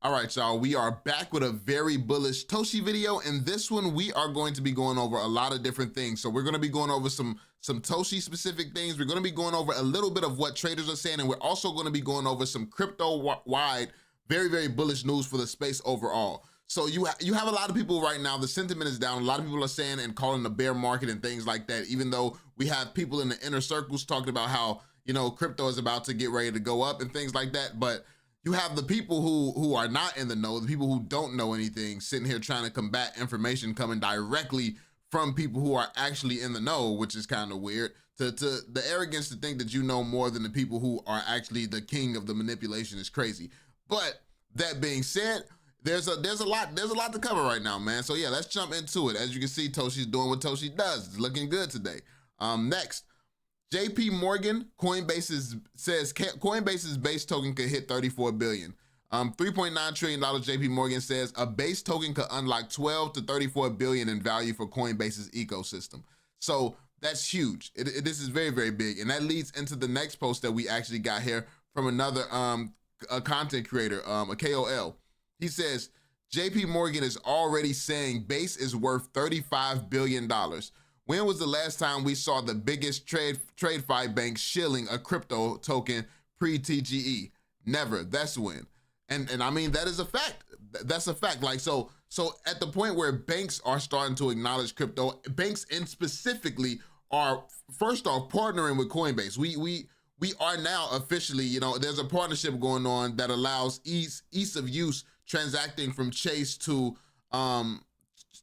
All right, y'all, we are back with a very bullish Toshi video. In this one, we are going to be going over a lot of different things. So we're going to be going over some Toshi specific things. We're going to be going over a little bit of what traders are saying, and we're also going to be going over some crypto-wide, very, very bullish news for the space overall. So you have a lot of people right now, the sentiment is down. A lot of people are saying and calling the bear market and things like that, even though we have people in the inner circles talking about how, you know, crypto is about to get ready to go up and things like that. But you have the people who are not in the know, the people who don't know anything, sitting here trying to combat information coming directly from people who are actually in the know, which is kind of weird. To the arrogance to think that you know more than the people who are actually the king of the manipulation is crazy. But that being said, there's a lot to cover right now, man. So yeah, let's jump into it. As you can see, Toshi's doing what Toshi does. It's looking good today. Next. JP Morgan, says Coinbase's base token could hit 34 billion. $3.9 trillion, JP Morgan says a base token could unlock 12 to 34 billion in value for Coinbase's ecosystem. So that's huge. This is very, very big. And that leads into the next post that we actually got here from another a content creator, a KOL. He says, JP Morgan is already saying Base is worth $35 billion. When was the last time we saw the biggest TradeFi bank shilling a crypto token pre-TGE? Never. That's when. And I mean, that is a fact. That's a fact. Like, so at the point where banks are starting to acknowledge crypto, banks in specifically are first off partnering with Coinbase. We are now officially, you know, there's a partnership going on that allows ease of use transacting from Chase to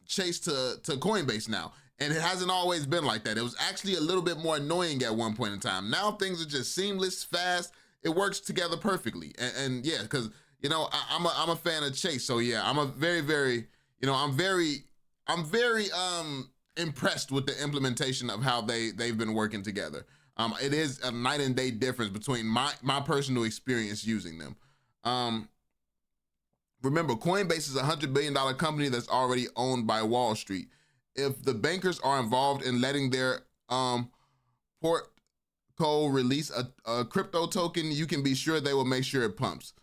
Coinbase now. And it hasn't always been like that. It was actually a little bit more annoying at one point in time. Now things are just seamless, fast. It works together perfectly. And yeah, because, you know, I'm a fan of Chase. So yeah, I'm a very, very, you know, I'm very impressed with the implementation of how they've been working together. It is a night and day difference between my personal experience using them. Remember, Coinbase is a $100 billion company that's already owned by Wall Street. If the bankers are involved in letting their portco release a crypto token, you can be sure they will make sure it pumps.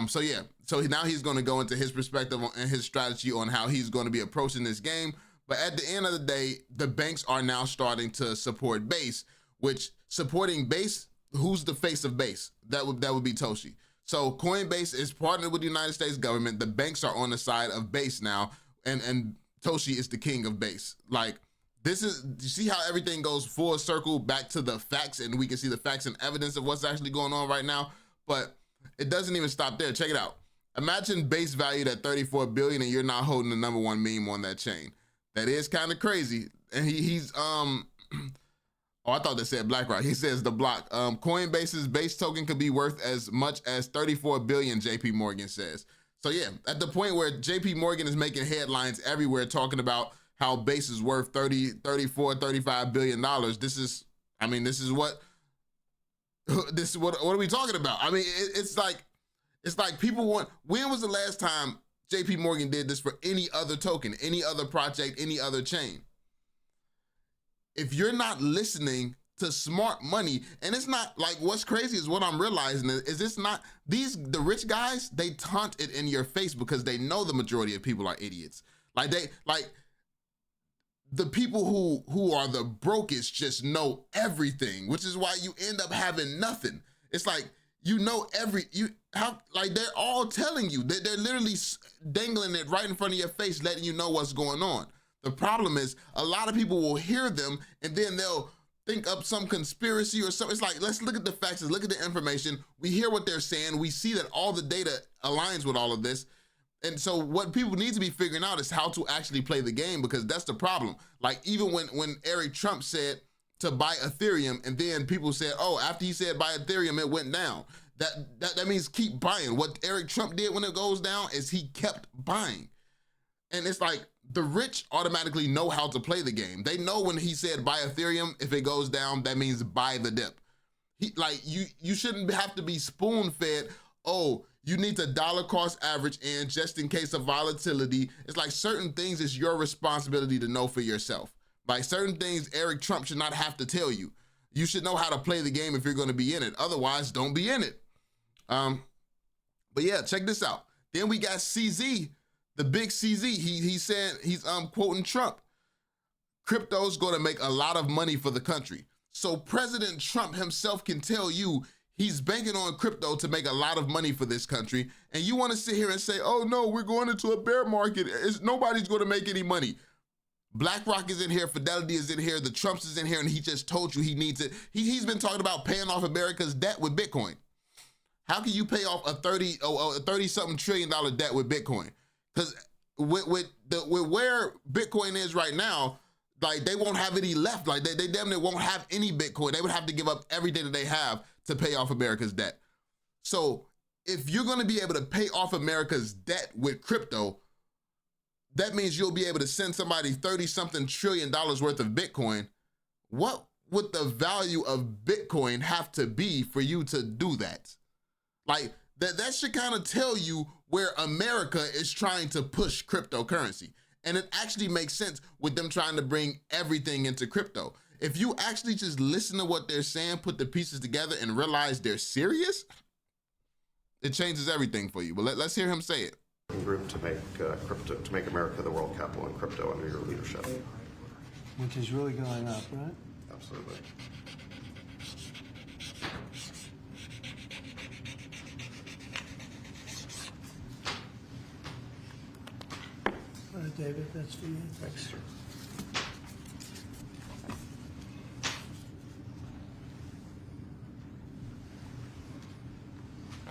So yeah, so now he's going to go into his perspective and his strategy on how he's going to be approaching this game. But at the end of the day, the banks are now starting to support Base, which supporting Base, who's the face of Base? That would be Toshi. So Coinbase is partnered with the United States government. The banks are on the side of Base now, and Toshi is the king of Base. Like, this is, you see how everything goes full circle back to the facts, and we can see the facts and evidence of what's actually going on right now. But it doesn't even stop there. Check it out. Imagine Base valued at 34 billion and you're not holding the #1 meme on that chain. That is kind of crazy. And he's oh, I thought they said BlackRock. He says the block. Coinbase's Base token could be worth as much as 34 billion, JP Morgan says. So yeah, at the point where JP Morgan is making headlines everywhere talking about how Base is worth 30, 34, 35 billion dollars, this is what are we talking about? I mean, it's like people want, when was the last time JP Morgan did this for any other token, any other project, any other chain? If you're not listening to smart money, and it's not like, what's crazy is what I'm realizing is it's not, the rich guys, they taunt it in your face because they know the majority of people are idiots. The people who are the brokest just know everything, which is why you end up having nothing. It's like, you know, they're all telling you, they're literally dangling it right in front of your face, letting you know what's going on. The problem is a lot of people will hear them and then they'll think up some conspiracy or something. It's like, let's look at the facts, look at the information. We hear what they're saying. We see that all the data aligns with all of this. And so what people need to be figuring out is how to actually play the game, because that's the problem. Like, even when Eric Trump said to buy Ethereum, and then people said, oh, after he said buy Ethereum, it went down. That means keep buying. What Eric Trump did when it goes down is he kept buying. And it's like, the rich automatically know how to play the game. They know when he said buy Ethereum, if it goes down, that means buy the dip. You shouldn't have to be spoon-fed, oh, you need to dollar cost average in just in case of volatility. It's like, certain things is your responsibility to know for yourself. Like, certain things Eric Trump should not have to tell you. You should know how to play the game if you're going to be in it. Otherwise, don't be in it. But yeah, check this out. Then we got CZ, the big CZ. He said, he's quoting Trump. Crypto's going to make a lot of money for the country. So President Trump himself can tell you he's banking on crypto to make a lot of money for this country. And you want to sit here and say, oh no, we're going into a bear market. Nobody's going to make any money. BlackRock is in here, Fidelity is in here, the Trumps is in here, and he just told you he needs it. He's been talking about paying off America's debt with Bitcoin. How can you pay off a 30-something trillion dollar debt with Bitcoin? Because with where Bitcoin is right now, like they won't have any left. Like they damn near won't have any Bitcoin. They would have to give up everything that they have to pay off America's debt. So if you're going to be able to pay off America's debt with crypto, that means you'll be able to send somebody 30-something trillion dollars worth of Bitcoin. What would the value of Bitcoin have to be for you to do that? Like that should kind of tell you where America is trying to push cryptocurrency. And it actually makes sense with them trying to bring everything into crypto. If you actually just listen to what they're saying, put the pieces together and realize they're serious, it changes everything for you. But let's hear him say it. Group to make crypto, to make America the world capital in crypto under your leadership. Which is really going up, right? Absolutely. All right, David, that's for you. Thanks, sir.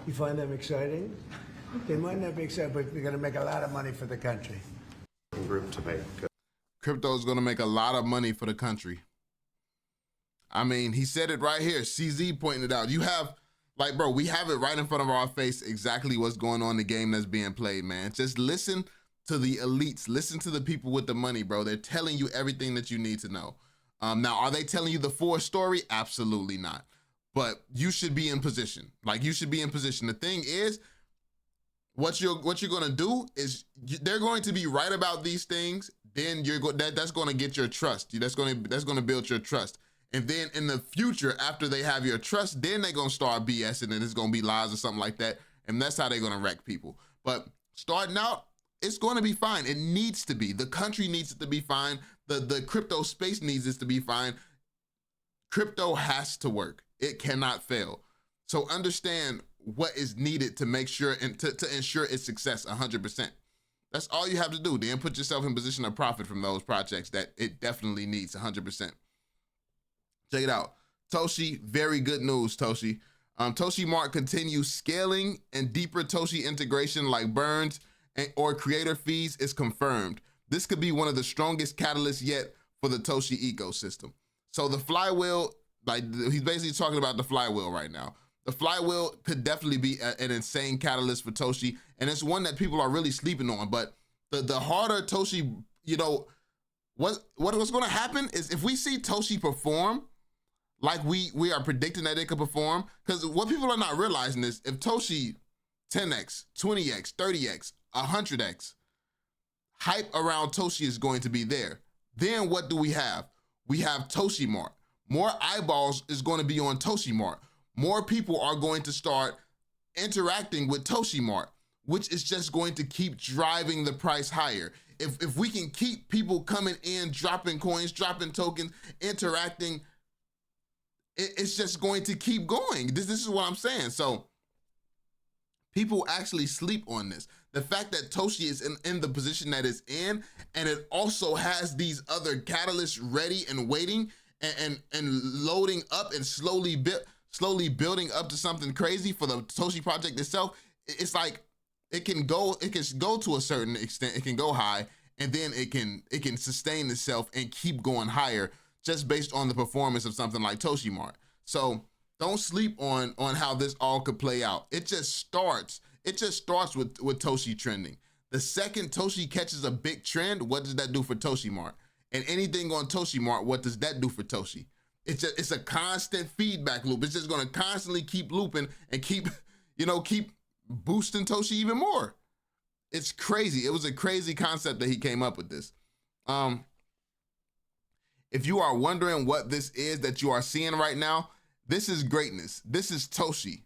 You find them exciting? They might not be exciting, but they're going to make a lot of money for the country. Group to make Crypto is going to make a lot of money for the country. I mean, he said it right here. CZ pointing it out. You have, like, bro, we have it right in front of our face exactly what's going on in the game that's being played, man. Just listen to the elites. Listen to the people with the money, bro. They're telling you everything that you need to know. Now, are they telling you the full story? Absolutely not. But you should be in position. Like, you should be in position. The thing is, what you're going to do is they're going to be right about these things. Then that's going to get your trust. That's going to build your trust. And then in the future, after they have your trust, then they're going to start BSing and it's going to be lies or something like that. And that's how they're going to wreck people. But starting out, it's going to be fine. It needs to be. The country needs it to be fine. The crypto space needs it to be fine. Crypto has to work. It cannot fail. So understand what is needed to make sure and to ensure its success 100%. That's all you have to do. Then put yourself in position of profit from those projects that it definitely needs 100%. Check it out. Toshi, very good news, Toshi. Toshi Mart continues scaling and deeper Toshi integration like burns or creator fees is confirmed. This could be one of the strongest catalysts yet for the Toshi ecosystem. So the flywheel, like he's basically talking about the flywheel right now. The flywheel could definitely be an insane catalyst for Toshi, and it's one that people are really sleeping on. But the harder Toshi, you know, what's going to happen is if we see Toshi perform like we are predicting that it could perform, because what people are not realizing is if Toshi 10x, 20x, 30x, 100x, hype around Toshi is going to be there. Then what do we have? We have Toshi Mart. More eyeballs is going to be on Toshi Mart. More people are going to start interacting with Toshi Mart, which is just going to keep driving the price higher. If we can keep people coming in, dropping coins, dropping tokens, interacting, it's just going to keep going. This is what I'm saying. So people actually sleep on this. The fact that Toshi is in the position that it's in, and it also has these other catalysts ready and waiting and loading up and slowly building up to something crazy for the Toshi project itself. It's like it can go to a certain extent, it can go high, and then it can sustain itself and keep going higher just based on the performance of something like Toshi Mart. So don't sleep on how this all could play out. It just starts with Toshi trending. The second Toshi catches a big trend, what does that do for Toshi Mart? And anything on Toshi Mart, what does that do for Toshi? It's a constant feedback loop. It's just gonna constantly keep looping and keep boosting Toshi even more. It's crazy. It was a crazy concept that he came up with this. If you are wondering what this is that you are seeing right now, this is greatness. This is Toshi.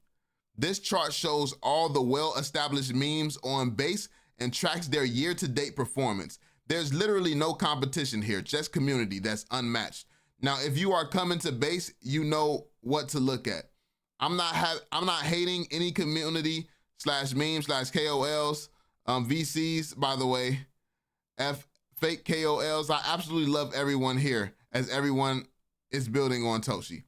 This chart shows all the well-established memes on Base and tracks their year-to-date performance. There's literally no competition here, just community that's unmatched. Now, if you are coming to Base, you know what to look at. I'm not hating any community / meme / KOLs, VCs, by the way, fake KOLs. I absolutely love everyone here as everyone is building on Toshi.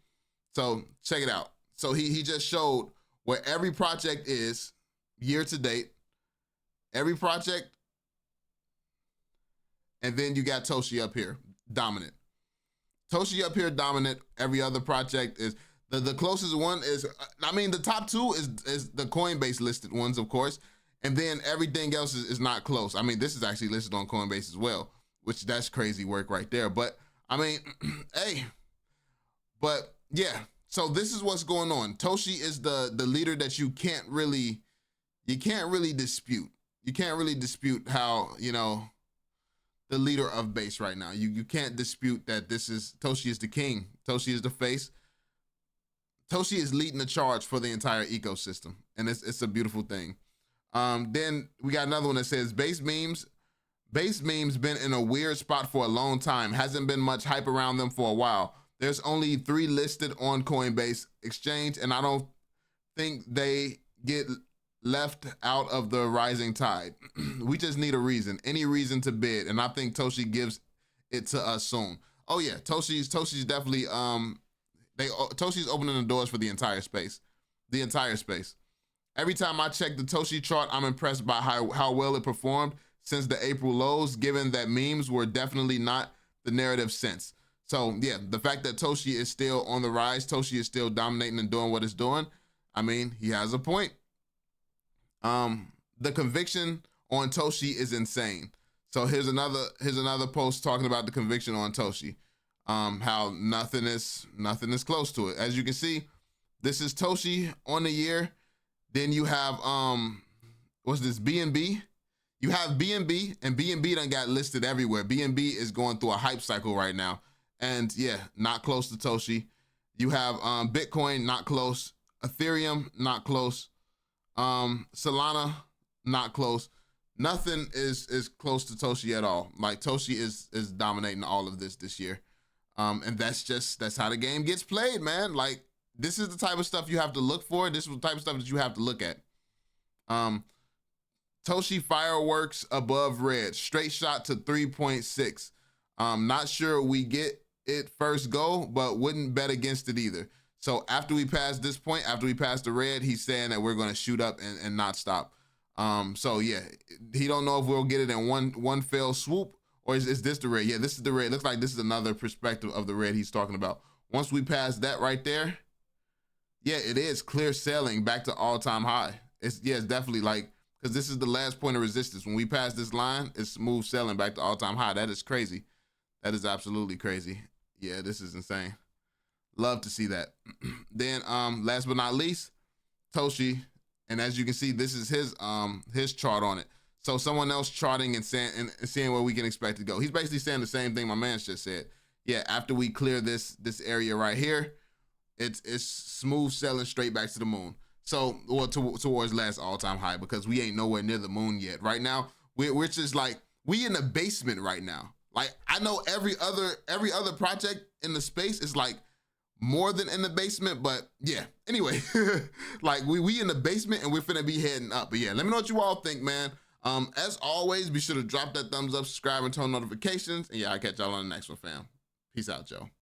So check it out. So he just showed where every project is year to date, every project, and then you got Toshi up here, dominant. Toshi up here, dominant. Every other project is, the closest one is, I mean, the top two is the Coinbase listed ones, of course, and then everything else is not close. I mean, this is actually listed on Coinbase as well, which that's crazy work right there. But I mean, hey, but yeah, so this is what's going on. Toshi is the leader that you can't really dispute. You can't really dispute how, you know, the leader of Base right now. You can't dispute that Toshi is the king. Toshi is the face. Toshi is leading the charge for the entire ecosystem, and it's a beautiful thing. Then we got another one that says Base memes been in a weird spot for a long time. Hasn't been much hype around them for a while. There's only 3 listed on Coinbase Exchange, and I don't think they get left out of the rising tide. We just need a reason, any reason to bid, and I think Toshi gives it to us soon. Oh yeah, Toshi's definitely Toshi's opening the doors for the entire space. The entire space. Every time I check the Toshi chart, I'm impressed by how well it performed since the April lows, given that memes were definitely not the narrative since. So yeah, the fact that Toshi is still on the rise, Toshi is still dominating and doing what it's doing, I mean, he has a point. The conviction on Toshi is insane. So here's another post talking about the conviction on Toshi. How nothing is close to it. As you can see, this is Toshi on the year. Then you have what's this, BNB? You have BNB, and BNB done got listed everywhere. BNB is going through a hype cycle right now. And yeah, not close to Toshi. You have Bitcoin, not close. Ethereum, not close. Solana, not close. Nothing is close to Toshi at all. Like, Toshi is dominating all of this year. And that's how the game gets played, man. Like, this is the type of stuff you have to look for. This is the type of stuff that you have to look at. Toshi fireworks above red, straight shot to 3.6. Not sure we get it first go, but wouldn't bet against it either. So after we pass this point, after we pass the red, he's saying that we're going to shoot up and not stop. So yeah, he don't know if we'll get it in one fell swoop, or is this the red? Yeah, this is the red. Looks like this is another perspective of the red he's talking about. Once we pass that right there, yeah, it is clear sailing back to all-time high. It's definitely, like, because this is the last point of resistance. When we pass this line, it's smooth sailing back to all-time high. That is crazy. That is absolutely crazy. Yeah, this is insane. Love to see that. Then last but not least, Toshi, and as you can see, this is his chart on it. So someone else charting and seeing where we can expect to go. He's basically saying the same thing my man just said. Yeah, after we clear this area right here, it's smooth sailing straight back to the moon. So, well, towards last all-time high, because we ain't nowhere near the moon yet. Right now, we're just like, we in the basement right now. Like, I know every other project in the space is like more than in the basement, but yeah. Anyway, like we in the basement and we're finna be heading up. But yeah, let me know what you all think, man. As always, be sure to drop that thumbs up, subscribe, and turn on notifications. And yeah, I'll catch y'all on the next one, fam. Peace out, Joe.